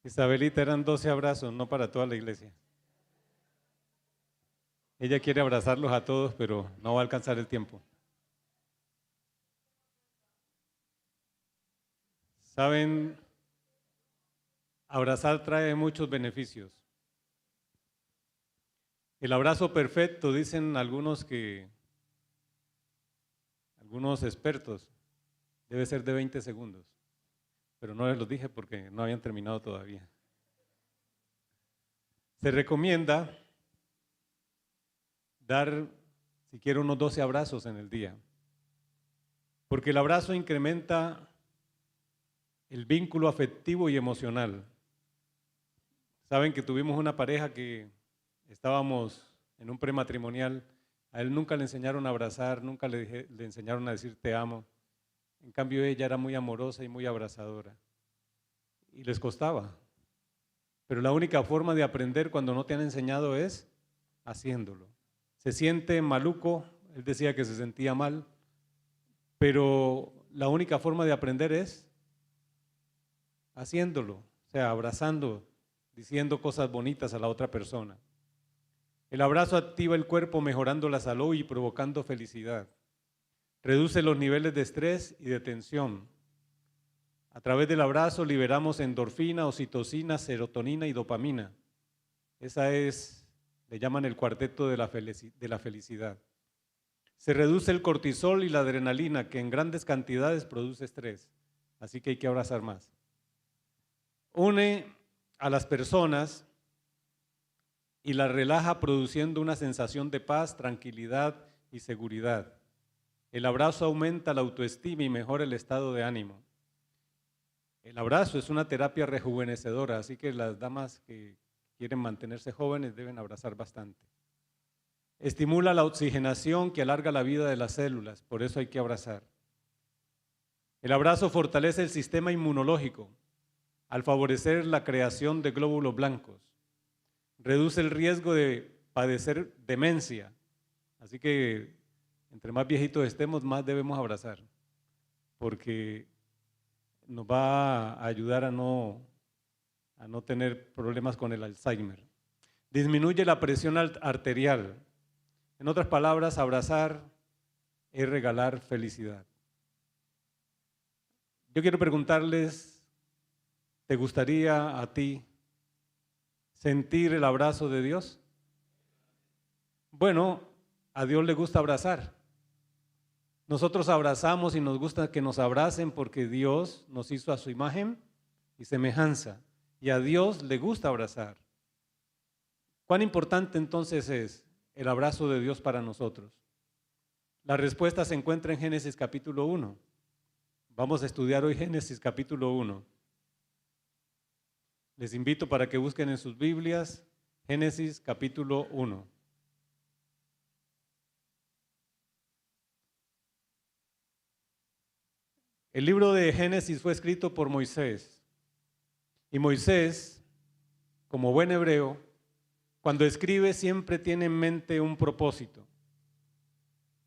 Isabelita, eran 12 abrazos, no para toda la iglesia. Ella quiere abrazarlos a todos, pero no va a alcanzar el tiempo. Saben, abrazar trae muchos beneficios. El abrazo perfecto, dicen algunos expertos, debe ser de 20 segundos, pero no les los dije porque no habían terminado todavía. Se recomienda dar siquiera unos 12 abrazos en el día, porque el abrazo incrementa el vínculo afectivo y emocional. Saben que tuvimos una pareja que estábamos en un prematrimonial, a él nunca le enseñaron a abrazar, nunca le enseñaron a decir te amo. En cambio ella era muy amorosa y muy abrazadora y les costaba. Pero la única forma de aprender cuando no te han enseñado es haciéndolo. Se siente maluco, él decía que se sentía mal, pero la única forma de aprender es haciéndolo, o sea, abrazando, diciendo cosas bonitas a la otra persona. El abrazo activa el cuerpo mejorando la salud y provocando felicidad. Reduce los niveles de estrés y de tensión. A través del abrazo liberamos endorfina, oxitocina, serotonina y dopamina. Le llaman el cuarteto de la felicidad. Se reduce el cortisol y la adrenalina, que en grandes cantidades produce estrés. Así que hay que abrazar más. Une a las personas y las relaja produciendo una sensación de paz, tranquilidad y seguridad. El abrazo aumenta la autoestima y mejora el estado de ánimo. El abrazo es una terapia rejuvenecedora, así que las damas que quieren mantenerse jóvenes deben abrazar bastante. Estimula la oxigenación que alarga la vida de las células, por eso hay que abrazar. El abrazo fortalece el sistema inmunológico al favorecer la creación de glóbulos blancos. Reduce el riesgo de padecer demencia, así que entre más viejitos estemos, más debemos abrazar, porque nos va a ayudar a no tener problemas con el Alzheimer. Disminuye la presión arterial. En otras palabras, abrazar es regalar felicidad. Yo quiero preguntarles, ¿te gustaría a ti sentir el abrazo de Dios? Bueno, a Dios le gusta abrazar. Nosotros abrazamos y nos gusta que nos abracen porque Dios nos hizo a su imagen y semejanza. Y a Dios le gusta abrazar. ¿Cuán importante entonces es el abrazo de Dios para nosotros? La respuesta se encuentra en Génesis capítulo 1. Vamos a estudiar hoy Génesis capítulo 1. Les invito para que busquen en sus Biblias Génesis capítulo 1. El libro de Génesis fue escrito por Moisés. Y Moisés, como buen hebreo, cuando escribe siempre tiene en mente un propósito.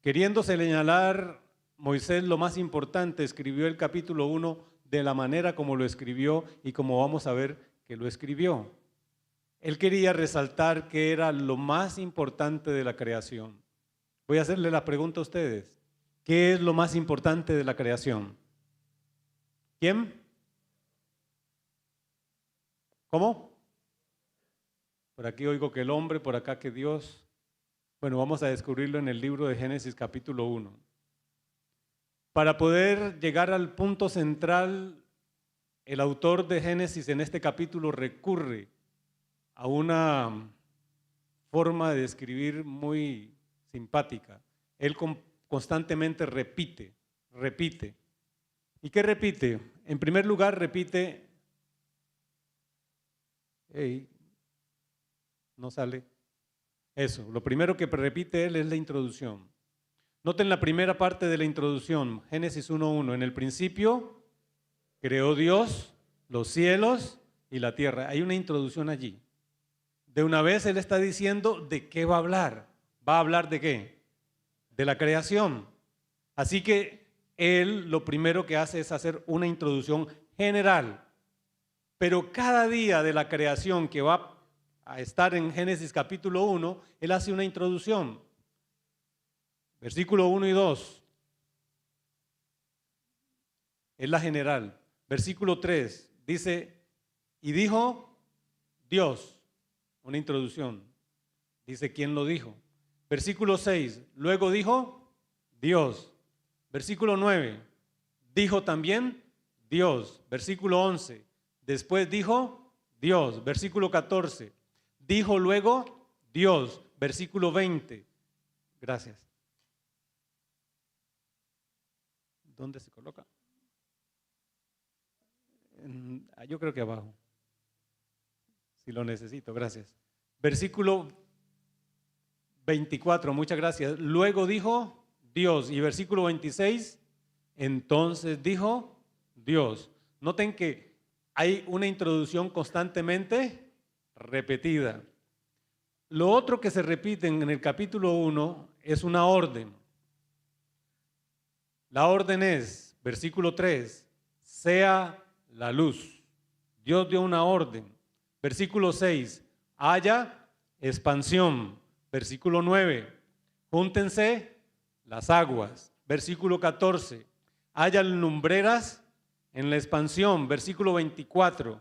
Queriendo señalar Moisés lo más importante, escribió el capítulo 1 de la manera como lo escribió y como vamos a ver que lo escribió. Él quería resaltar que era lo más importante de la creación. Voy a hacerle la pregunta a ustedes. ¿Qué es lo más importante de la creación? ¿Quién? ¿Cómo? Por aquí oigo que el hombre, por acá que Dios. Bueno, vamos a descubrirlo en el libro de Génesis capítulo 1. Para poder llegar al punto central, el autor de Génesis en este capítulo recurre a una forma de escribir muy simpática. Él constantemente repite. ¿Y qué repite? En primer lugar repite, no sale. Eso, lo primero que repite él es la introducción. Noten la primera parte de la introducción, Génesis 1:1. En el principio creó Dios los cielos y la tierra. Hay una introducción allí. De una vez él está diciendo de qué va a hablar. ¿Va a hablar de qué? De la creación. Así que él lo primero que hace es hacer una introducción general. Pero cada día de la creación que va a estar en Génesis capítulo 1, él hace una introducción. Versículo 1 y 2. Es la general. Versículo 3 dice, y dijo Dios, una introducción. Dice quién lo dijo. Versículo 6, luego dijo Dios. Versículo 9, dijo también Dios. Versículo 11, después dijo Dios. Versículo 14, dijo luego Dios. Versículo 20, gracias. ¿Dónde se coloca? Yo creo que abajo, si lo necesito, gracias. Versículo 24, muchas gracias. Luego dijo Dios. Y versículo 26, entonces dijo Dios. Noten que hay una introducción constantemente repetida. Lo otro que se repite en el capítulo 1 es una orden. La orden es, versículo 3, sea la luz. Dios dio una orden. Versículo 6, haya expansión. Versículo 9, júntense las aguas. Versículo 14, haya lumbreras en la expansión. Versículo 24,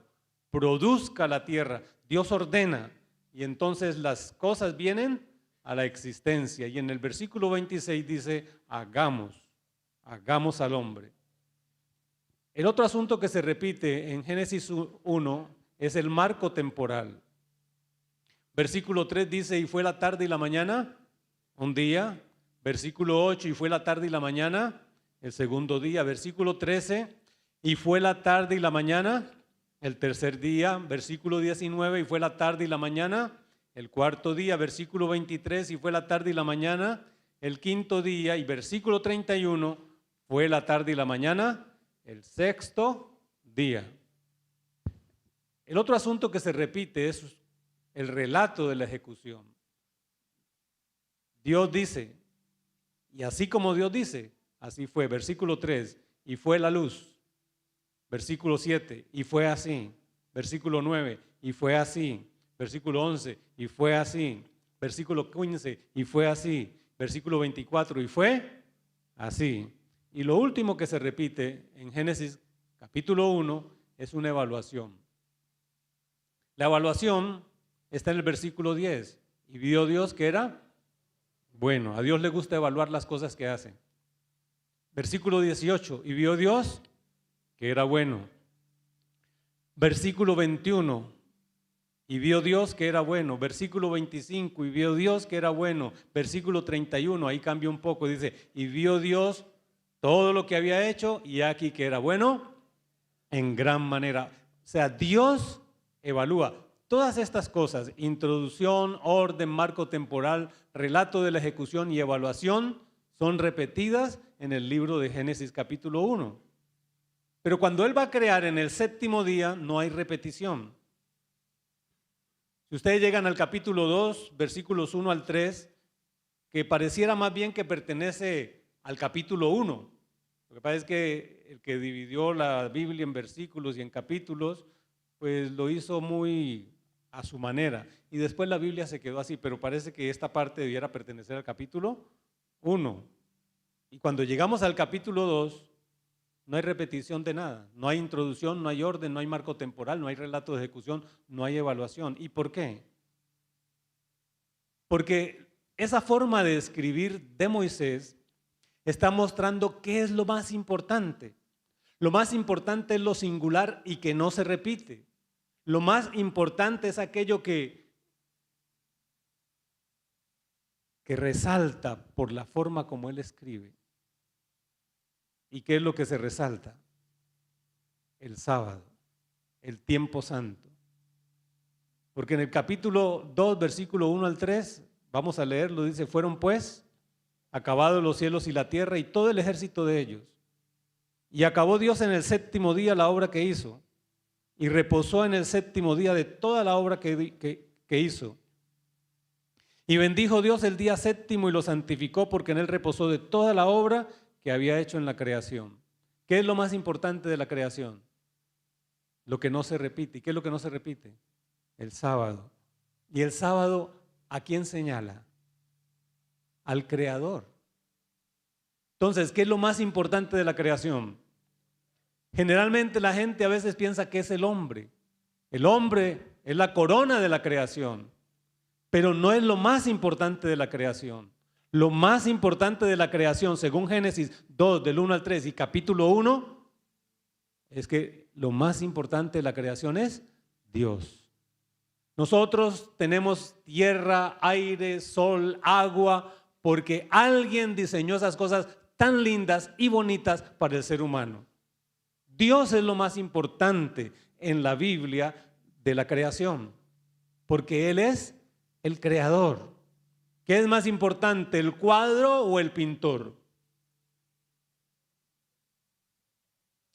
produzca la tierra. Dios ordena y entonces las cosas vienen a la existencia. Y en el versículo 26 dice, hagamos al hombre. El otro asunto que se repite en Génesis 1 es el marco temporal. Versículo 3 dice, y fue la tarde y la mañana, un día. Versículo 8, y fue la tarde y la mañana, el segundo día. Versículo 13, y fue la tarde y la mañana, el tercer día. Versículo 19, y fue la tarde y la mañana, el cuarto día. Versículo 23, y fue la tarde y la mañana, el quinto día. Y versículo 31, fue la tarde y la mañana, el sexto día. El otro asunto que se repite es el relato de la ejecución. Dios dice, y así como Dios dice, así fue. Versículo 3, y fue la luz. Versículo 7, y fue así. Versículo 9, y fue así. Versículo 11, y fue así. Versículo 15, y fue así. Versículo 24, y fue así. Y lo último que se repite en Génesis capítulo 1 es una evaluación. La evaluación está en el versículo 10. Y vio Dios que era bueno. A Dios le gusta evaluar las cosas que hace. Versículo 18. Y vio Dios que era bueno. Versículo 21. Y vio Dios que era bueno. Versículo 25. Y vio Dios que era bueno. Versículo 31. Ahí cambia un poco. Dice, y vio Dios todo lo que había hecho y aquí que era bueno en gran manera. O sea, Dios evalúa. Todas estas cosas, introducción, orden, marco temporal, relato de la ejecución y evaluación, son repetidas en el libro de Génesis capítulo 1. Pero cuando Él va a crear en el séptimo día, no hay repetición. Si ustedes llegan al capítulo 2, versículos 1 al 3, que pareciera más bien que pertenece al capítulo 1. Lo que pasa es que el que dividió la Biblia en versículos y en capítulos, pues lo hizo muy a su manera. Y después la Biblia se quedó así, pero parece que esta parte debiera pertenecer al capítulo 1. Y cuando llegamos al capítulo 2, no hay repetición de nada. No hay introducción, no hay orden, no hay marco temporal, no hay relato de ejecución, no hay evaluación. ¿Y por qué? Porque esa forma de escribir de Moisés está mostrando qué es lo más importante. Lo más importante es lo singular y que no se repite. Lo más importante es aquello que resalta por la forma como él escribe. ¿Y qué es lo que se resalta? El sábado, el tiempo santo. Porque en el capítulo 2, versículo 1 al 3, vamos a leerlo, dice, fueron pues acabados los cielos y la tierra y todo el ejército de ellos. Y acabó Dios en el séptimo día la obra que hizo, y reposó en el séptimo día de toda la obra que hizo. Y bendijo Dios el día séptimo y lo santificó, porque en él reposó de toda la obra que había hecho en la creación. ¿Qué es lo más importante de la creación? Lo que no se repite. ¿Y qué es lo que no se repite? El sábado. ¿Y el sábado a quién señala? Al Creador. Entonces, ¿qué es lo más importante de la creación? Generalmente la gente a veces piensa que es el hombre. El hombre es la corona de la creación, pero no es lo más importante de la creación. Lo más importante de la creación, según Génesis 2, del 1 al 3 y capítulo 1, es que lo más importante de la creación es Dios. Nosotros tenemos tierra, aire, sol, agua, porque alguien diseñó esas cosas tan lindas y bonitas para el ser humano. Dios es lo más importante en la Biblia de la creación, porque Él es el creador. ¿Qué es más importante, el cuadro o el pintor?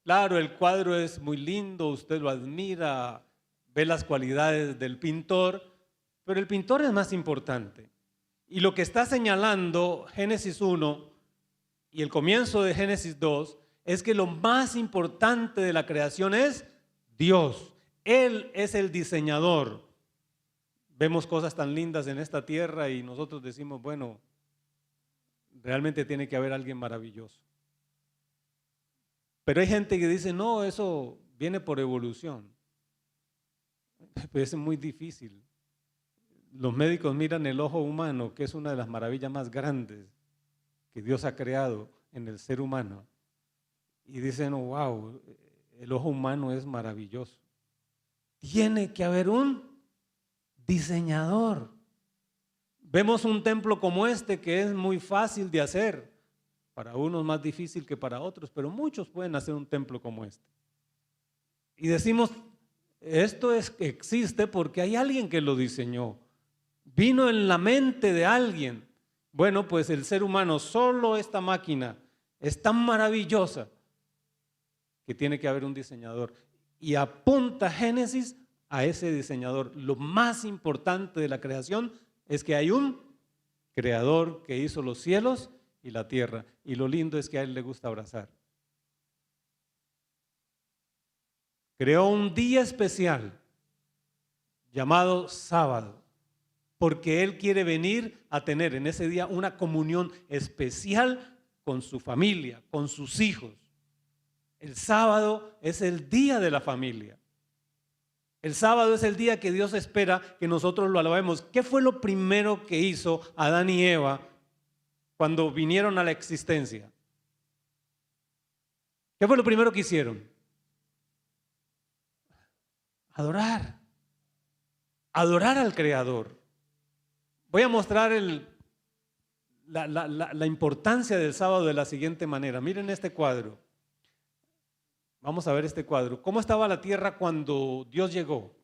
Claro, el cuadro es muy lindo, usted lo admira, ve las cualidades del pintor, pero el pintor es más importante. Y lo que está señalando Génesis 1 y el comienzo de Génesis 2 es que lo más importante de la creación es Dios. Él es el diseñador. Vemos cosas tan lindas en esta tierra y nosotros decimos, bueno, realmente tiene que haber alguien maravilloso. Pero hay gente que dice, no, eso viene por evolución. Pues es muy difícil. Los médicos miran el ojo humano, que es una de las maravillas más grandes que Dios ha creado en el ser humano. Y dicen, oh, wow, el ojo humano es maravilloso. Tiene que haber un diseñador. Vemos un templo como este que es muy fácil de hacer. Para unos más difícil que para otros, pero muchos pueden hacer un templo como este. Y decimos, esto existe porque hay alguien que lo diseñó. Vino en la mente de alguien. Bueno, pues el ser humano, solo esta máquina es tan maravillosa que tiene que haber un diseñador. Y apunta Génesis a ese diseñador. Lo más importante de la creación es que hay un creador que hizo los cielos y la tierra. Y lo lindo es que a él le gusta abrazar. Creó un día especial llamado sábado, porque él quiere venir a tener en ese día una comunión especial con su familia, con sus hijos. El sábado es el día de la familia. El sábado es el día que Dios espera que nosotros lo alabemos. ¿Qué fue lo primero que hizo Adán y Eva cuando vinieron a la existencia? ¿Qué fue lo primero que hicieron? Adorar. Adorar al Creador. Voy a mostrar la importancia del sábado de la siguiente manera. Miren este cuadro. Vamos a ver este cuadro. ¿Cómo estaba la tierra cuando Dios llegó?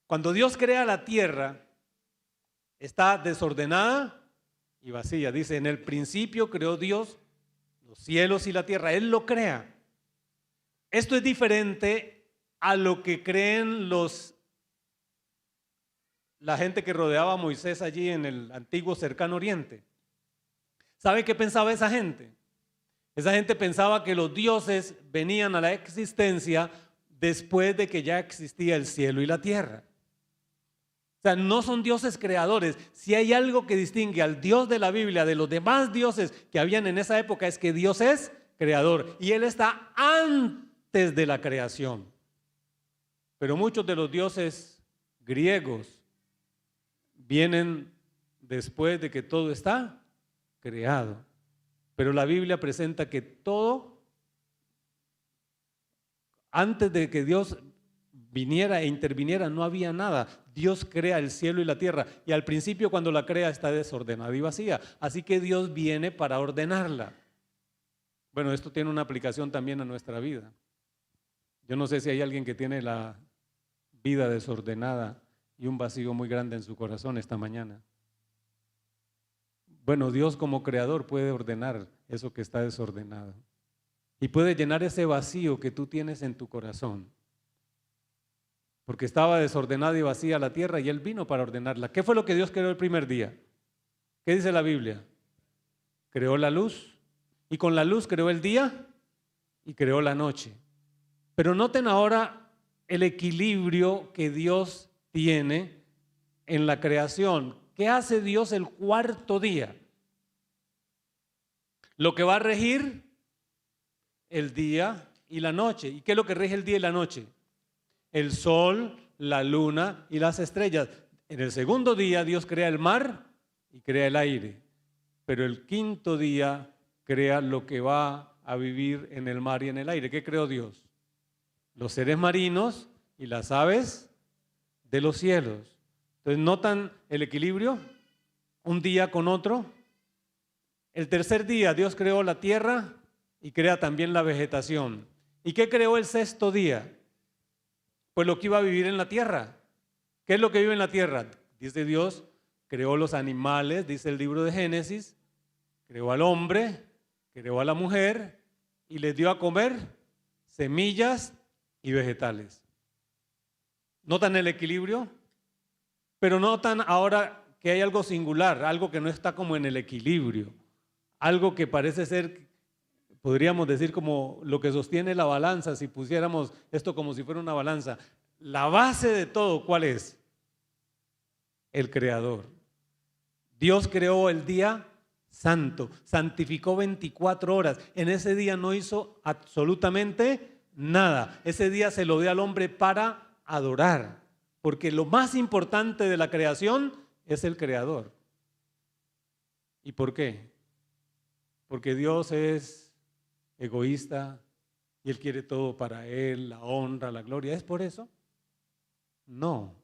Cuando Dios crea la tierra, está desordenada y vacía. Dice, en el principio creó Dios los cielos y la tierra. Él lo crea. Esto es diferente a lo que creen la gente que rodeaba a Moisés allí en el antiguo cercano oriente. ¿Sabe qué pensaba esa gente? Esa gente pensaba que los dioses venían a la existencia después de que ya existía el cielo y la tierra. O sea, no son dioses creadores. Si hay algo que distingue al Dios de la Biblia de los demás dioses que habían en esa época, es que Dios es creador y Él está antes de la creación. Pero muchos de los dioses griegos vienen después de que todo está creado. Pero la Biblia presenta que todo, antes de que Dios viniera e interviniera, no había nada. Dios crea el cielo y la tierra y al principio cuando la crea está desordenada y vacía. Así que Dios viene para ordenarla. Bueno, esto tiene una aplicación también a nuestra vida. Yo no sé si hay alguien que tiene la vida desordenada y un vacío muy grande en su corazón esta mañana. Bueno, Dios como creador puede ordenar eso que está desordenado y puede llenar ese vacío que tú tienes en tu corazón. Porque estaba desordenada y vacía la tierra y Él vino para ordenarla. ¿Qué fue lo que Dios creó el primer día? ¿Qué dice la Biblia? creó la luz y con la luz creó el día y creó la noche. Pero noten ahora el equilibrio que Dios tiene en la creación. ¿Qué hace Dios el cuarto día? Lo que va a regir el día y la noche. ¿Y qué es lo que rige el día y la noche? El sol, la luna y las estrellas. En el segundo día Dios crea el mar y crea el aire. Pero el quinto día crea lo que va a vivir en el mar y en el aire. ¿Qué creó Dios? Los seres marinos y las aves de los cielos. Entonces, ¿notan el equilibrio? Un día con otro. El tercer día Dios creó la tierra y crea también la vegetación. ¿Y qué creó el sexto día? Pues lo que iba a vivir en la tierra. ¿Qué es lo que vive en la tierra? Dice Dios, creó los animales, dice el libro de Génesis, creó al hombre, creó a la mujer y les dio a comer semillas y vegetales. ¿Notan el equilibrio? Pero notan ahora que hay algo singular, algo que no está como en el equilibrio, algo que parece ser, podríamos decir, como lo que sostiene la balanza, si pusiéramos esto como si fuera una balanza. La base de todo, ¿cuál es? El Creador. Dios creó el día santo, santificó 24 horas. En ese día no hizo absolutamente nada. Ese día se lo dio al hombre para adorar, porque lo más importante de la creación es el Creador. ¿Y por qué? Porque Dios es egoísta y Él quiere todo para Él, la honra, la gloria. ¿Es por eso? No.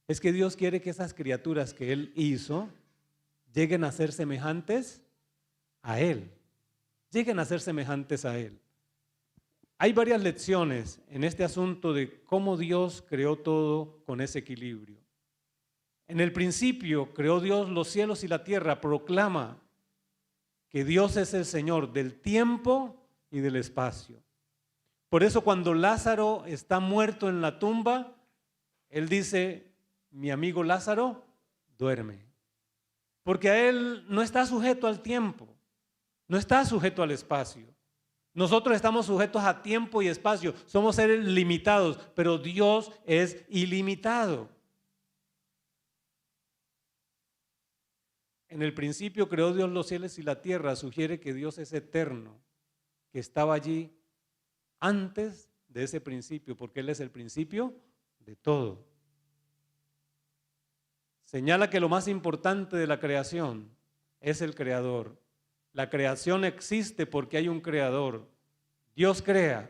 Es que Dios quiere que esas criaturas que Él hizo lleguen a ser semejantes a Él. Lleguen a ser semejantes a Él. Hay varias lecciones en este asunto de cómo Dios creó todo con ese equilibrio. En el principio creó Dios los cielos y la tierra, proclama que Dios es el Señor del tiempo y del espacio. Por eso cuando Lázaro está muerto en la tumba, Él dice, mi amigo Lázaro duerme. Porque a Él no está sujeto al tiempo, no está sujeto al espacio. Nosotros estamos sujetos a tiempo y espacio, somos seres limitados, pero Dios es ilimitado. En el principio creó Dios los cielos y la tierra, sugiere que Dios es eterno, que estaba allí antes de ese principio, porque Él es el principio de todo. Señala que lo más importante de la creación es el Creador. La creación existe porque hay un Creador. Dios crea.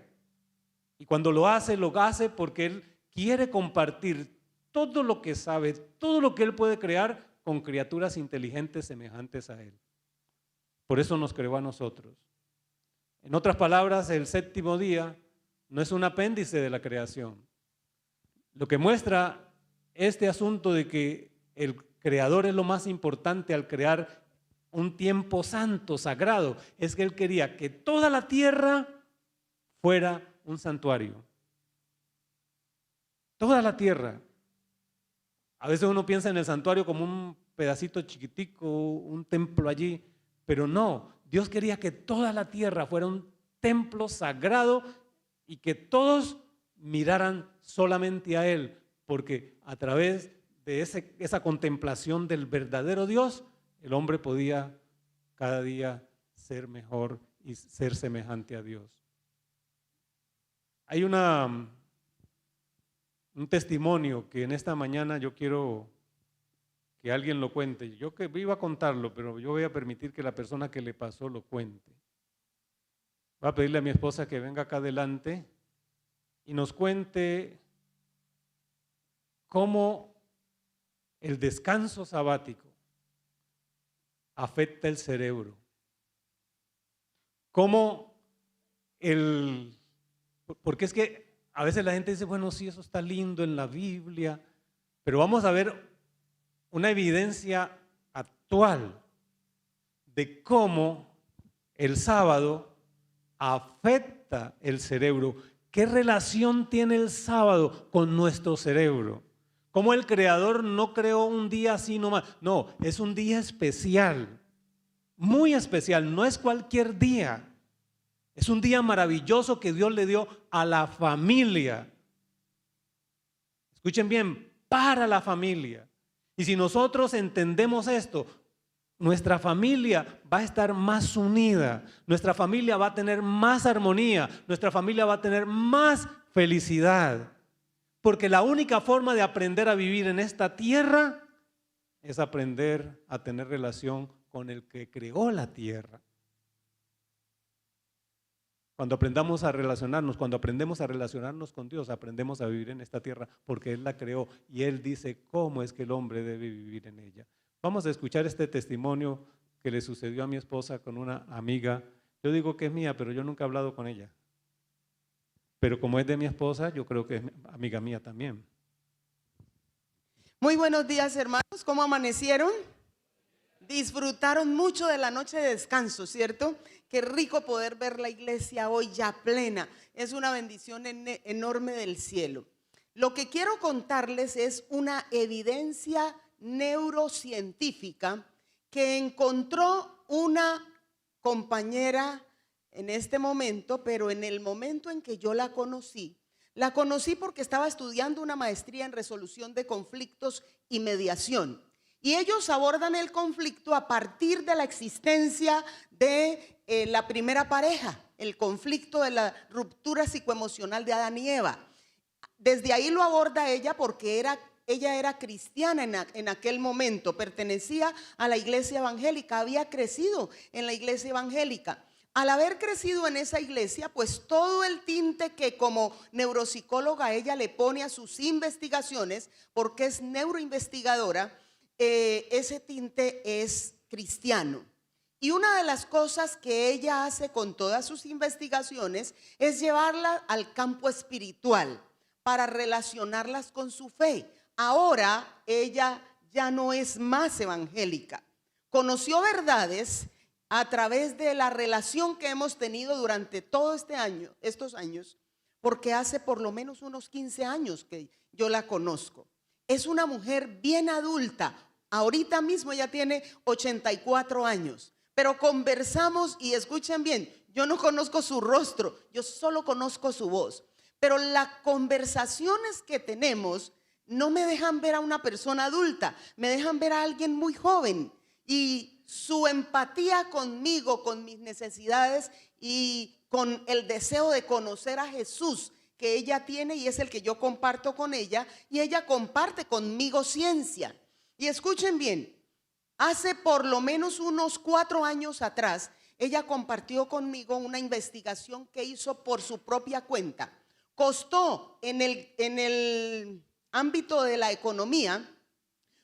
Y cuando lo hace porque Él quiere compartir todo lo que sabe, todo lo que Él puede crear con criaturas inteligentes semejantes a Él. Por eso nos creó a nosotros. En otras palabras, el séptimo día no es un apéndice de la creación. Lo que muestra este asunto de que el Creador es lo más importante al crear un tiempo santo, sagrado, es que Él quería que toda la tierra fuera un santuario. Toda la tierra. A veces uno piensa en el santuario como un pedacito chiquitico, un templo allí, pero no, Dios quería que toda la tierra fuera un templo sagrado y que todos miraran solamente a Él, porque a través de esa contemplación del verdadero Dios, el hombre podía cada día ser mejor y ser semejante a Dios. Hay un testimonio que en esta mañana yo quiero que alguien lo cuente. Yo que iba a contarlo, pero yo voy a permitir que la persona que le pasó lo cuente. Voy a pedirle a mi esposa que venga acá adelante y nos cuente cómo el descanso sabático afecta el cerebro. Porque es que a veces la gente dice, bueno, sí, eso está lindo en la Biblia, pero vamos a ver una evidencia actual de cómo el sábado afecta el cerebro. ¿Qué relación tiene el sábado con nuestro cerebro? Cómo el Creador no creó un día así nomás. No, es un día especial. muy especial, no es cualquier día. Es un día maravilloso que Dios le dio a la familia. Escuchen bien, para la familia. Y si nosotros entendemos esto, nuestra familia va a estar más unida, nuestra familia va a tener más armonía, nuestra familia va a tener más felicidad. Porque la única forma de aprender a vivir en esta tierra es aprender a tener relación con el que creó la tierra. Cuando aprendemos a relacionarnos con Dios, aprendemos a vivir en esta tierra porque Él la creó y Él dice cómo es que el hombre debe vivir en ella. Vamos a escuchar este testimonio que le sucedió a mi esposa con una amiga. Yo digo que es mía, pero yo nunca he hablado con ella. Pero como es de mi esposa, yo creo que es amiga mía también. Muy buenos días, hermanos. ¿Cómo amanecieron? Disfrutaron mucho de la noche de descanso, ¿cierto? Qué rico poder ver la iglesia hoy ya plena. Es una bendición enorme del cielo. Lo que quiero contarles es una evidencia neurocientífica que encontró una compañera en este momento, pero en el momento en que yo la conocí porque estaba estudiando una maestría en resolución de conflictos y mediación. Y ellos abordan el conflicto a partir de la existencia de la primera pareja, el conflicto de la ruptura psicoemocional de Adán y Eva. Desde ahí lo aborda ella porque ella era cristiana en aquel momento, pertenecía a la iglesia evangélica, había crecido en la iglesia evangélica. Al haber crecido en esa iglesia, pues todo el tinte que como neuropsicóloga ella le pone a sus investigaciones, porque es neuroinvestigadora, ese tinte es cristiano. Y una de las cosas que ella hace con todas sus investigaciones es llevarla al campo espiritual para relacionarlas con su fe. Ahora ella ya no es más evangélica. Conoció verdades a través de la relación que hemos tenido durante todo estos años, porque hace por lo menos unos 15 años que yo la conozco. Es una mujer bien adulta. Ahorita mismo ella tiene 84 años, pero conversamos y escuchen bien, yo no conozco su rostro, yo solo conozco su voz, pero las conversaciones que tenemos no me dejan ver a una persona adulta, me dejan ver a alguien muy joven y su empatía conmigo, con mis necesidades y con el deseo de conocer a Jesús que ella tiene y es el que yo comparto con ella y ella comparte conmigo ciencia. Y escuchen bien, hace por lo menos unos 4 años atrás, ella compartió conmigo una investigación que hizo por su propia cuenta. Costó en el ámbito de la economía,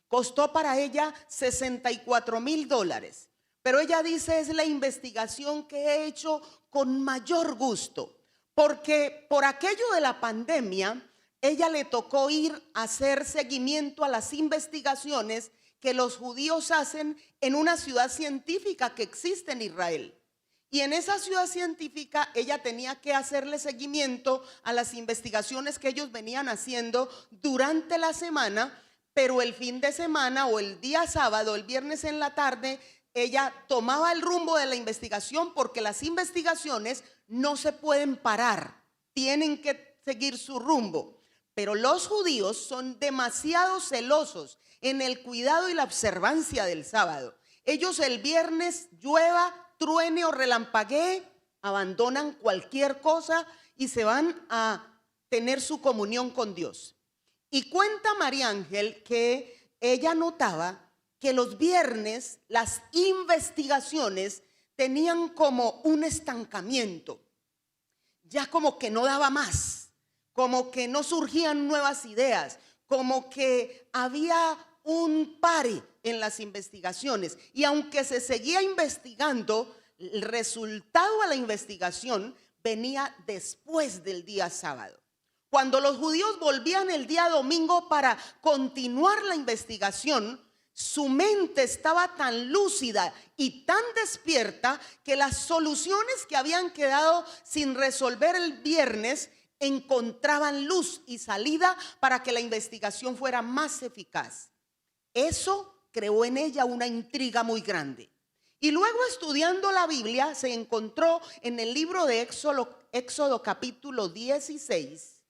costó para ella $64,000. Pero ella dice, es la investigación que he hecho con mayor gusto, porque por aquello de la pandemia, ella le tocó ir a hacer seguimiento a las investigaciones que los judíos hacen en una ciudad científica que existe en Israel. Y en esa ciudad científica ella tenía que hacerle seguimiento a las investigaciones que ellos venían haciendo durante la semana, pero el fin de semana o el día sábado, el viernes en la tarde, ella tomaba el rumbo de la investigación porque las investigaciones no se pueden parar, tienen que seguir su rumbo. Pero los judíos son demasiado celosos en el cuidado y la observancia del sábado. Ellos el viernes, llueva, truene o relampaguee, abandonan cualquier cosa y se van a tener su comunión con Dios. Y cuenta María Ángel que ella notaba que los viernes las investigaciones tenían como un estancamiento, ya como que no daba más. Como que no surgían nuevas ideas, como que había un pare en las investigaciones. Y aunque se seguía investigando, el resultado de la investigación venía después del día sábado. Cuando los judíos volvían el día domingo para continuar la investigación, su mente estaba tan lúcida y tan despierta que las soluciones que habían quedado sin resolver el viernes encontraban luz y salida para que la investigación fuera más eficaz. Eso creó en ella una intriga muy grande. Y luego, estudiando la Biblia, se encontró en el libro de Éxodo capítulo 16,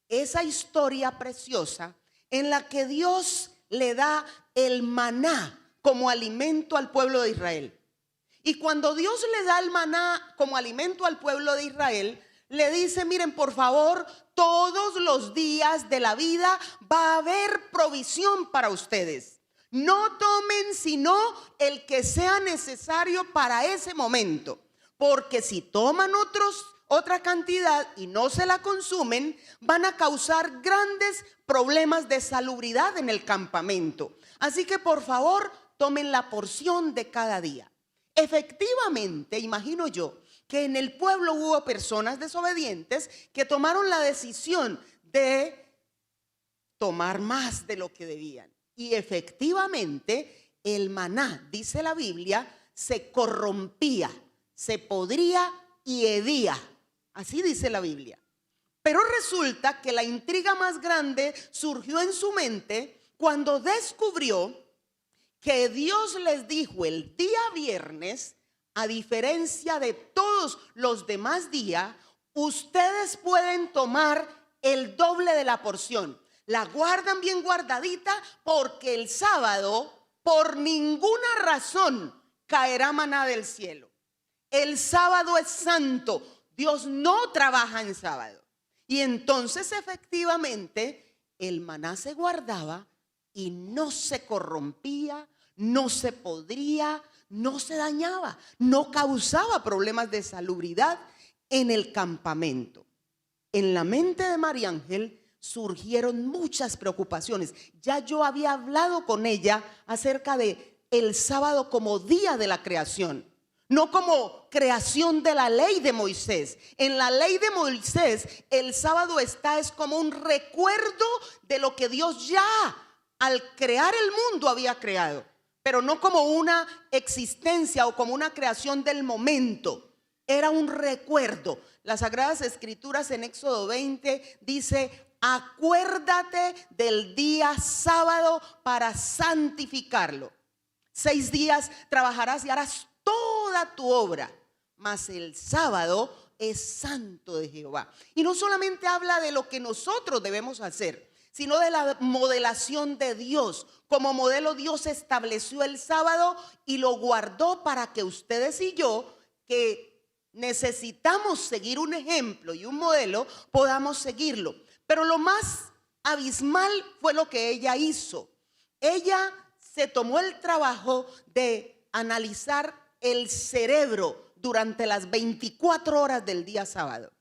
esa historia preciosa en la que Dios le da el maná como alimento al pueblo de Israel. Y cuando Dios le da el maná como alimento al pueblo de Israel, le dice: miren, por favor, todos los días de la vida va a haber provisión para ustedes. No tomen sino el que sea necesario para ese momento, porque si toman otra cantidad y no se la consumen, van a causar grandes problemas de salubridad en el campamento. Así que por favor, tomen la porción de cada día. Efectivamente, imagino yo que en el pueblo hubo personas desobedientes que tomaron la decisión de tomar más de lo que debían. Y efectivamente el maná, dice la Biblia, se corrompía, se podría y hedía. Así dice la Biblia. Pero resulta que la intriga más grande surgió en su mente cuando descubrió que Dios les dijo el día viernes: a diferencia de todos los demás días, ustedes pueden tomar el doble de la porción. La guardan bien guardadita, porque el sábado por ninguna razón caerá maná del cielo. El sábado es santo. Dios no trabaja en sábado. Y entonces efectivamente el maná se guardaba y no se corrompía, no se podría, no se dañaba, no causaba problemas de salubridad en el campamento. En la mente de María Ángel surgieron muchas preocupaciones. Ya yo había hablado con ella acerca de el sábado como día de la creación, no como creación de la ley de Moisés. En la ley de Moisés el sábado es como un recuerdo de lo que Dios ya al crear el mundo había creado, pero no como una existencia o como una creación del momento. Era un recuerdo. Las Sagradas Escrituras en Éxodo 20 dice: acuérdate del día sábado para santificarlo. 6 días trabajarás y harás toda tu obra, mas el sábado es santo de Jehová. Y no solamente habla de lo que nosotros debemos hacer, sino de la modelación de Dios. Como modelo, Dios estableció el sábado y lo guardó para que ustedes y yo, que necesitamos seguir un ejemplo y un modelo, podamos seguirlo. Pero lo más abismal fue lo que ella hizo. Ella se tomó el trabajo de analizar el cerebro durante las 24 horas del día sábado.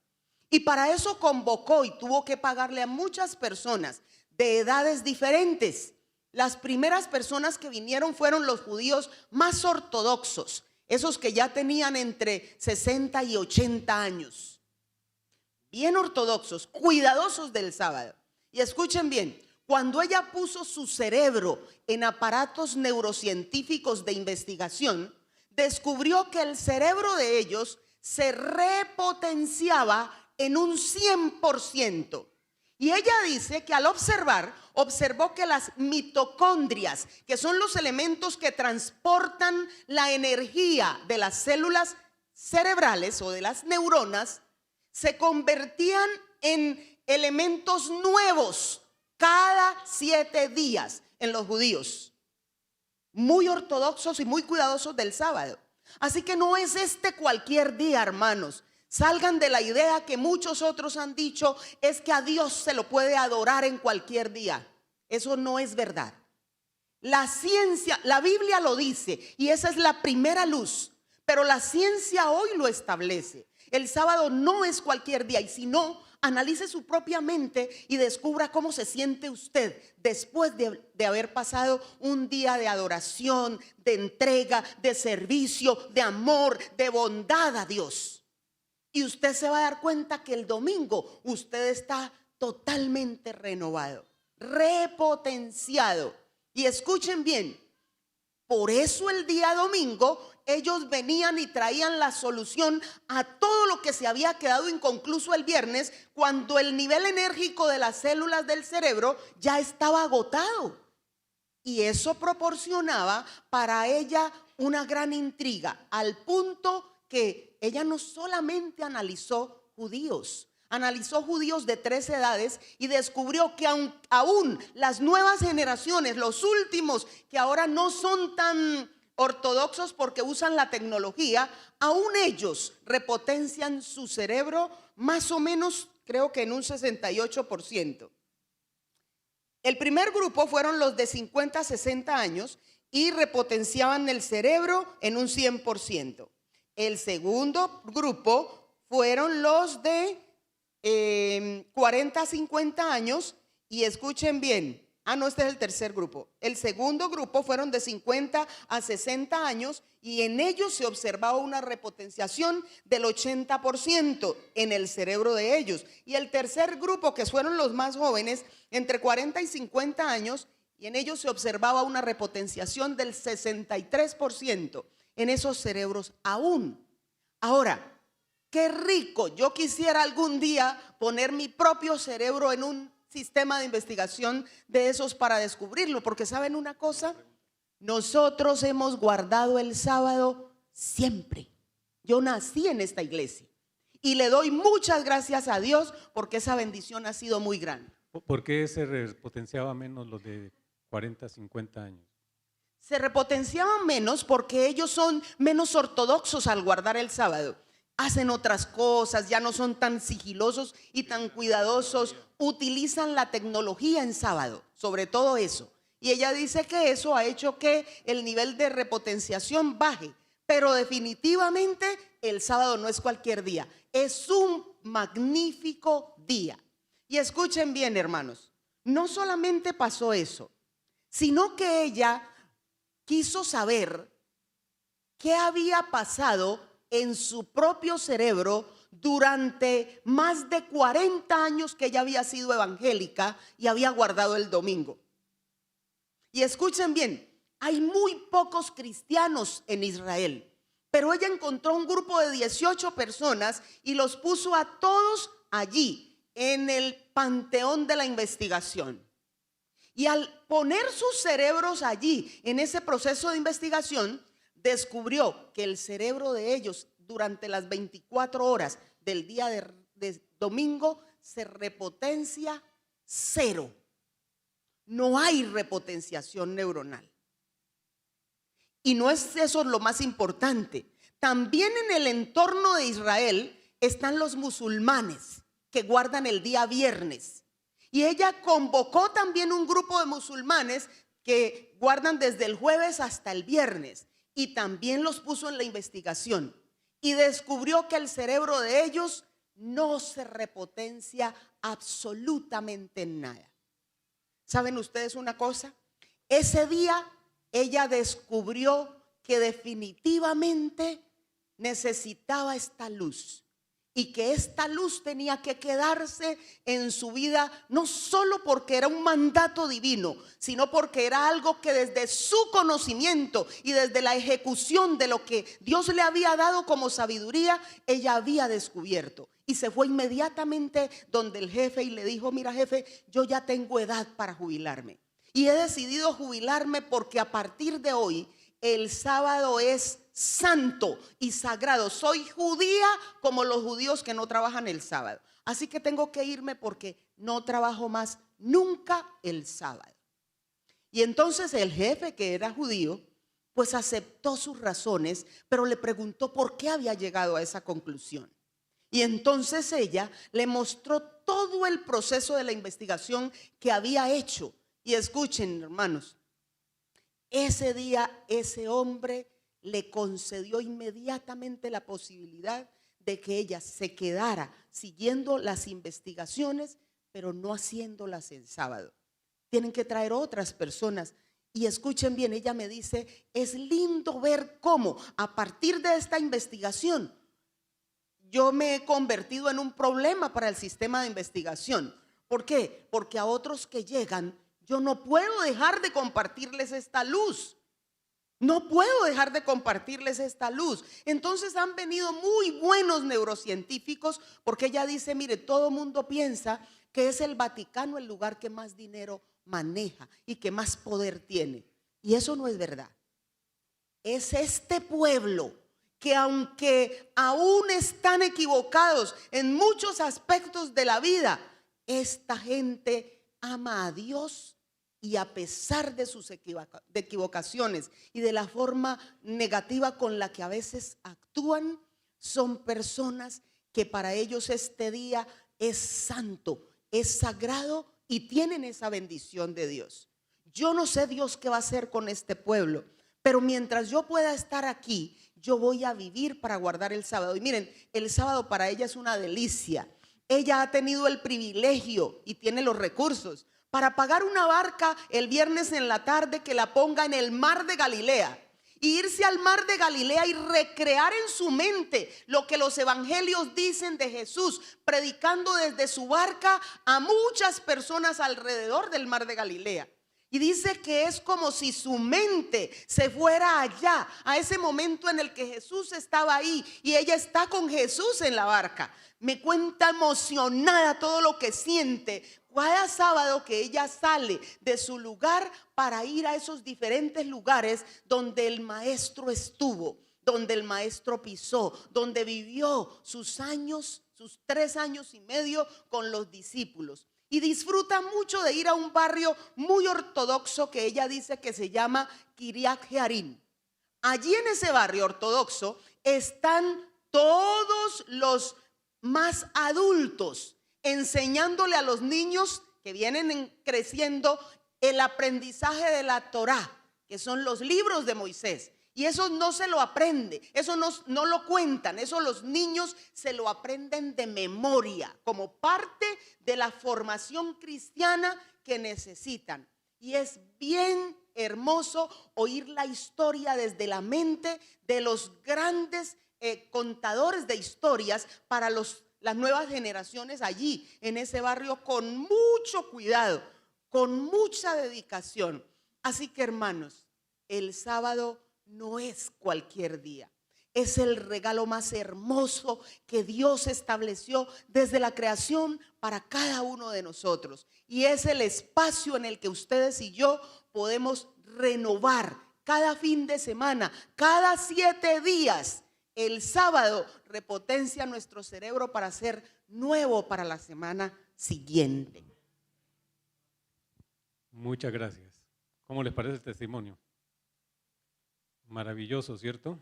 Y para eso convocó y tuvo que pagarle a muchas personas de edades diferentes. Las primeras personas que vinieron fueron los judíos más ortodoxos, esos que ya tenían entre 60 y 80 años. Bien ortodoxos, cuidadosos del sábado. Y escuchen bien, cuando ella puso su cerebro en aparatos neurocientíficos de investigación, descubrió que el cerebro de ellos se repotenciaba en un 100%. Y ella dice que al observó que las mitocondrias, que son los elementos que transportan la energía de las células cerebrales o de las neuronas, se convertían en elementos nuevos cada 7 días en los judíos. Muy ortodoxos y muy cuidadosos del sábado. Así que no es cualquier día, hermanos. Salgan de la idea que muchos otros han dicho, es que a Dios se lo puede adorar en cualquier día. Eso no es verdad. La ciencia, la Biblia lo dice, y esa es la primera luz, pero la ciencia hoy lo establece. El sábado no es cualquier día, y si no, analice su propia mente y descubra cómo se siente usted después de haber pasado un día de adoración, de entrega, de servicio, de amor, de bondad a Dios. Y usted se va a dar cuenta que el domingo usted está totalmente renovado, repotenciado. Y escuchen bien, por eso el día domingo ellos venían y traían la solución a todo lo que se había quedado inconcluso el viernes, cuando el nivel enérgico de las células del cerebro ya estaba agotado. Y eso proporcionaba para ella una gran intriga, al punto que ella no solamente analizó judíos de 3 edades y descubrió que aún las nuevas generaciones, los últimos que ahora no son tan ortodoxos porque usan la tecnología, aún ellos repotencian su cerebro más o menos, creo que en un 68%. El primer grupo fueron los de 50 a 60 años y repotenciaban el cerebro en un 100%. El segundo grupo fueron los de 40 a 50 años y escuchen bien. No, este es el tercer grupo. El segundo grupo fueron de 50 a 60 años y en ellos se observaba una repotenciación del 80% en el cerebro de ellos. Y el tercer grupo, que fueron los más jóvenes, entre 40 y 50 años, y en ellos se observaba una repotenciación del 63% en esos cerebros aún. Ahora, qué rico, yo quisiera algún día poner mi propio cerebro en un sistema de investigación de esos para descubrirlo, porque ¿saben una cosa? Nosotros hemos guardado el sábado siempre. Yo nací en esta iglesia y le doy muchas gracias a Dios porque esa bendición ha sido muy grande. ¿Por qué se repotenciaba menos los de 40, 50 años? Se repotenciaban menos porque ellos son menos ortodoxos al guardar el sábado. Hacen otras cosas, ya no son tan sigilosos y tan cuidadosos, utilizan la tecnología en sábado, sobre todo eso. Y ella dice que eso ha hecho que el nivel de repotenciación baje, pero definitivamente el sábado no es cualquier día, es un magnífico día. Y escuchen bien, hermanos, no solamente pasó eso, sino que ella quiso saber qué había pasado en su propio cerebro durante más de 40 años que ella había sido evangélica y había guardado el domingo. Y escuchen bien, hay muy pocos cristianos en Israel, pero ella encontró un grupo de 18 personas y los puso a todos allí en el panteón de la investigación. Y al poner sus cerebros allí en ese proceso de investigación, descubrió que el cerebro de ellos durante las 24 horas del día de domingo se repotencia 0. No hay repotenciación neuronal. Y no es eso lo más importante. También en el entorno de Israel están los musulmanes que guardan el día viernes. Y ella convocó también un grupo de musulmanes que guardan desde el jueves hasta el viernes. Y también los puso en la investigación y descubrió que el cerebro de ellos no se repotencia absolutamente en nada. ¿Saben ustedes una cosa? Ese día ella descubrió que definitivamente necesitaba esta luz y que esta luz tenía que quedarse en su vida, no solo porque era un mandato divino, sino porque era algo que desde su conocimiento y desde la ejecución de lo que Dios le había dado como sabiduría, ella había descubierto. Y se fue inmediatamente donde el jefe y le dijo: mira, jefe, yo ya tengo edad para jubilarme y he decidido jubilarme porque a partir de hoy el sábado es santo y sagrado. Soy judía como los judíos que no trabajan el sábado. Así que tengo que irme porque no trabajo más nunca el sábado. Y entonces el jefe, que era judío, pues aceptó sus razones, pero le preguntó por qué había llegado a esa conclusión. Y entonces ella le mostró todo el proceso de la investigación que había hecho. Y escuchen, hermanos, ese día ese hombre le concedió inmediatamente la posibilidad de que ella se quedara siguiendo las investigaciones, pero no haciéndolas el sábado. Tienen que traer otras personas. Y escuchen bien, ella me dice: es lindo ver cómo a partir de esta investigación yo me he convertido en un problema para el sistema de investigación. ¿Por qué? Porque a otros que llegan yo no puedo dejar de compartirles esta luz. No puedo dejar de compartirles esta luz. Entonces han venido muy buenos neurocientíficos, porque ella dice: mire, todo mundo piensa que es el Vaticano el lugar que más dinero maneja y que más poder tiene. Y eso no es verdad. Es este pueblo que, aunque aún están equivocados en muchos aspectos de la vida, esta gente ama a Dios, y a pesar de sus equivocaciones y de la forma negativa con la que a veces actúan, son personas que para ellos este día es santo, es sagrado y tienen esa bendición de Dios. Yo no sé Dios qué va a hacer con este pueblo, pero mientras yo pueda estar aquí, yo voy a vivir para guardar el sábado. Y miren, el sábado para ella es una delicia. Ella ha tenido el privilegio y tiene los recursos para pagar una barca el viernes en la tarde que la ponga en el mar de Galilea, y irse al mar de Galilea y recrear en su mente lo que los evangelios dicen de Jesús, predicando desde su barca a muchas personas alrededor del mar de Galilea. Y dice que es como si su mente se fuera allá, a ese momento en el que Jesús estaba ahí y ella está con Jesús en la barca. Me cuenta emocionada todo lo que siente cada sábado que ella sale de su lugar para ir a esos diferentes lugares donde el maestro estuvo, donde el maestro pisó, donde vivió sus años, sus 3 años y medio con los discípulos. Y disfruta mucho de ir a un barrio muy ortodoxo que ella dice que se llama Kiriat Jearim. Allí en ese barrio ortodoxo están todos los más adultos enseñándole a los niños que vienen creciendo el aprendizaje de la Torá, que son los libros de Moisés. Y eso no se lo aprende, eso no lo cuentan, eso los niños se lo aprenden de memoria, como parte de la formación cristiana que necesitan. Y es bien hermoso oír la historia desde la mente de los grandes contadores de historias para las nuevas generaciones allí, en ese barrio, con mucho cuidado, con mucha dedicación. Así que, hermanos, el sábado no es cualquier día, es el regalo más hermoso que Dios estableció desde la creación para cada uno de nosotros, y es el espacio en el que ustedes y yo podemos renovar cada fin de semana, cada 7 días. El sábado repotencia nuestro cerebro para ser nuevo para la semana siguiente. Muchas gracias. ¿Cómo les parece el testimonio? Maravilloso, ¿cierto?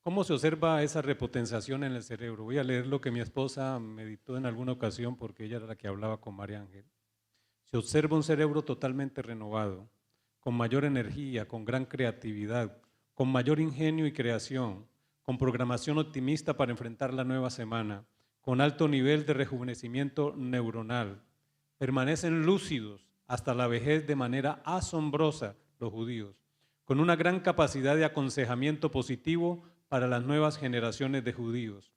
¿Cómo se observa esa repotenciación en el cerebro? Voy a leer lo que mi esposa me dictó en alguna ocasión, porque ella era la que hablaba con María Ángel. Se observa un cerebro totalmente renovado, con mayor energía, con gran creatividad, con mayor ingenio y creación, con programación optimista para enfrentar la nueva semana, con alto nivel de rejuvenecimiento neuronal. Permanecen lúcidos hasta la vejez de manera asombrosa los judíos, con una gran capacidad de aconsejamiento positivo para las nuevas generaciones de judíos,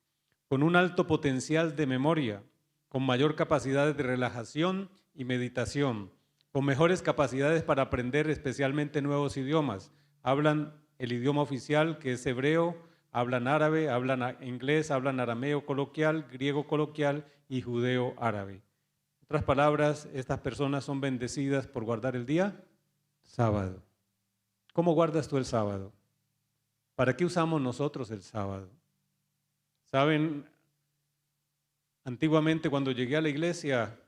con un alto potencial de memoria, con mayor capacidad de relajación y meditación, con mejores capacidades para aprender especialmente nuevos idiomas. Hablan el idioma oficial, que es hebreo, hablan árabe, hablan inglés, hablan arameo coloquial, griego coloquial y judeo árabe. En otras palabras, estas personas son bendecidas por guardar el día sábado. ¿Cómo guardas tú el sábado? ¿Para qué usamos nosotros el sábado? Saben, antiguamente cuando llegué a la iglesia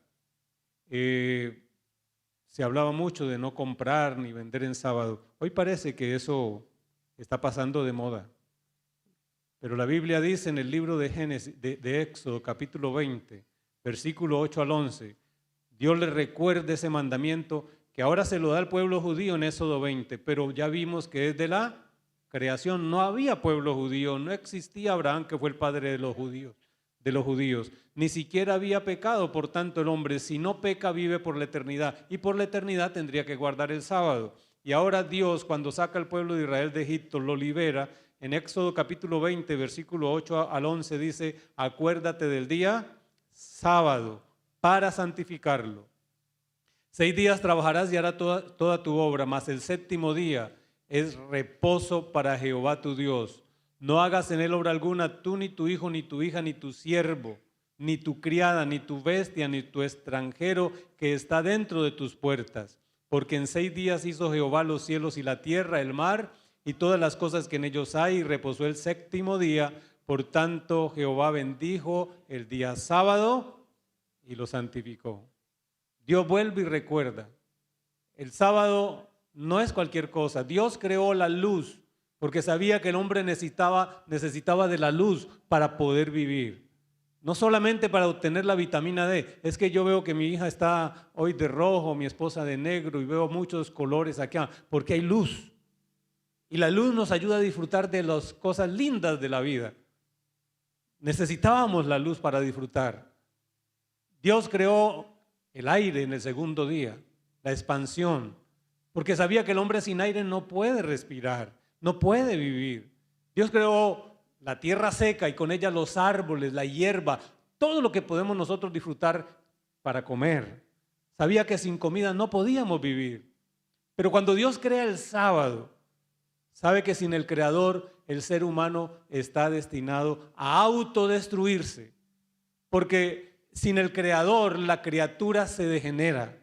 se hablaba mucho de no comprar ni vender en sábado. Hoy parece que eso está pasando de moda. Pero la Biblia dice en el libro de Génesis, de Éxodo, capítulo 20, versículo 8 al 11, Dios le recuerda ese mandamiento que ahora se lo da al pueblo judío en Éxodo 20, pero ya vimos que es de la creación. No había pueblo judío, no existía Abraham, que fue el padre de los judíos, ni siquiera había pecado. Por tanto, el hombre, si no peca, vive por la eternidad, y por la eternidad tendría que guardar el sábado. Y ahora Dios, cuando saca al pueblo de Israel de Egipto, lo libera. En Éxodo capítulo 20, versículo 8 al 11 dice: acuérdate del día sábado para santificarlo. 6 días trabajarás y harás toda tu obra, mas el 7º día es reposo para Jehová tu Dios. No hagas en él obra alguna, tú, ni tu hijo, ni tu hija, ni tu siervo, ni tu criada, ni tu bestia, ni tu extranjero que está dentro de tus puertas. Porque en 6 días hizo Jehová los cielos y la tierra, el mar y todas las cosas que en ellos hay, y reposó el 7º día. Por tanto, Jehová bendijo el día sábado y lo santificó. Dios vuelve y recuerda, el sábado no es cualquier cosa. Dios creó la luz porque sabía que el hombre necesitaba de la luz para poder vivir. No solamente para obtener la vitamina D, es que yo veo que mi hija está hoy de rojo, mi esposa de negro, y veo muchos colores acá, porque hay luz. Y la luz nos ayuda a disfrutar de las cosas lindas de la vida. Necesitábamos la luz para disfrutar. Dios creó el aire en el 2º día, la expansión, porque sabía que el hombre sin aire no puede respirar, no puede vivir. Dios creó la tierra seca y con ella los árboles, la hierba, todo lo que podemos nosotros disfrutar para comer. Sabía que sin comida no podíamos vivir. Pero cuando Dios crea el sábado, sabe que sin el Creador el ser humano está destinado a autodestruirse. Porque sin el Creador la criatura se degenera.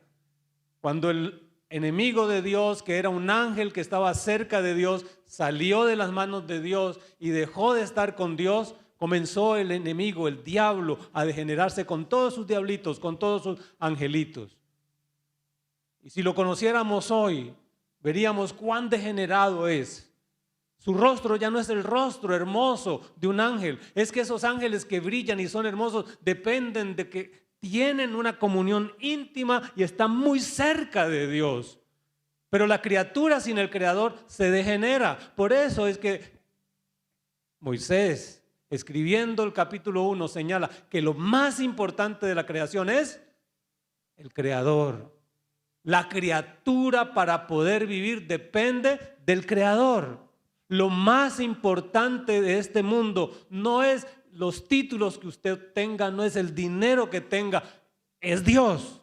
Cuando el enemigo de Dios, que era un ángel que estaba cerca de Dios, salió de las manos de Dios y dejó de estar con Dios, comenzó el enemigo, el diablo, a degenerarse con todos sus diablitos, con todos sus angelitos. Y si lo conociéramos hoy, veríamos cuán degenerado es. Su rostro ya no es el rostro hermoso de un ángel. Es que esos ángeles que brillan y son hermosos dependen de que tienen una comunión íntima y están muy cerca de Dios. Pero la criatura sin el Creador se degenera. Por eso es que Moisés, escribiendo el capítulo 1, señala que lo más importante de la creación es el Creador. La criatura, para poder vivir, depende del Creador. Lo más importante de este mundo no es los títulos que usted tenga, no es el dinero que tenga, es Dios.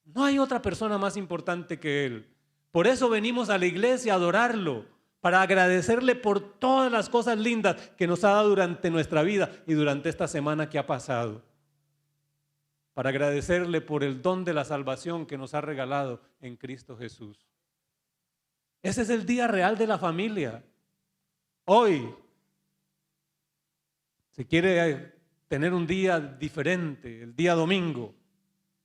No hay otra persona más importante que Él. Por eso venimos a la iglesia a adorarlo, para agradecerle por todas las cosas lindas que nos ha dado durante nuestra vida y durante esta semana que ha pasado. Para agradecerle por el don de la salvación que nos ha regalado en Cristo Jesús. Ese es el día real de la familia. Hoy se quiere tener un día diferente, el día domingo.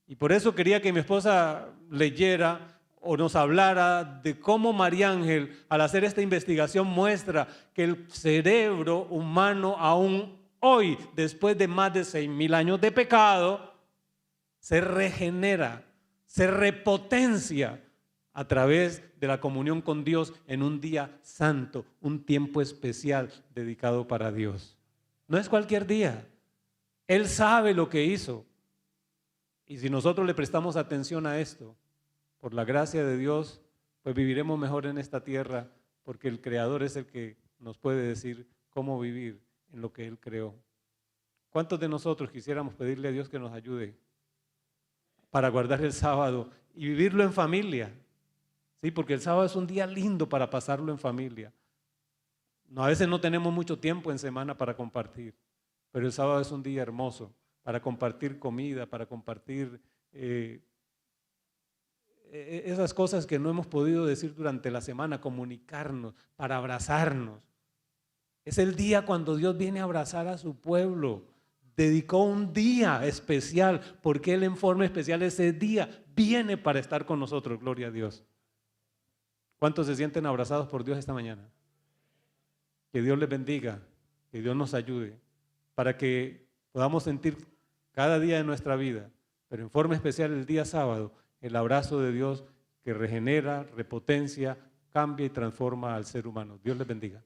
Y por eso quería que mi esposa leyera o nos hablara de cómo María Ángel, al hacer esta investigación, muestra que el cerebro humano aún hoy, después de más de 6,000 años de pecado, se regenera, se repotencia a través de la comunión con Dios en un día santo, un tiempo especial dedicado para Dios. No es cualquier día. Él sabe lo que hizo. Y si nosotros le prestamos atención a esto, por la gracia de Dios, pues viviremos mejor en esta tierra, porque el Creador es el que nos puede decir cómo vivir en lo que Él creó. ¿Cuántos de nosotros quisiéramos pedirle a Dios que nos ayude para guardar el sábado y vivirlo en familia? Sí, porque el sábado es un día lindo para pasarlo en familia. No, a veces no tenemos mucho tiempo en semana para compartir, pero el sábado es un día hermoso para compartir comida, para compartir esas cosas que no hemos podido decir durante la semana, comunicarnos, para abrazarnos. Es el día cuando Dios viene a abrazar a su pueblo. Dedicó un día especial, porque Él en forma especial ese día viene para estar con nosotros, gloria a Dios. ¿Cuántos se sienten abrazados por Dios esta mañana? Que Dios les bendiga, que Dios nos ayude, para que podamos sentir cada día de nuestra vida, pero en forma especial el día sábado, el abrazo de Dios que regenera, repotencia, cambia y transforma al ser humano. Dios les bendiga.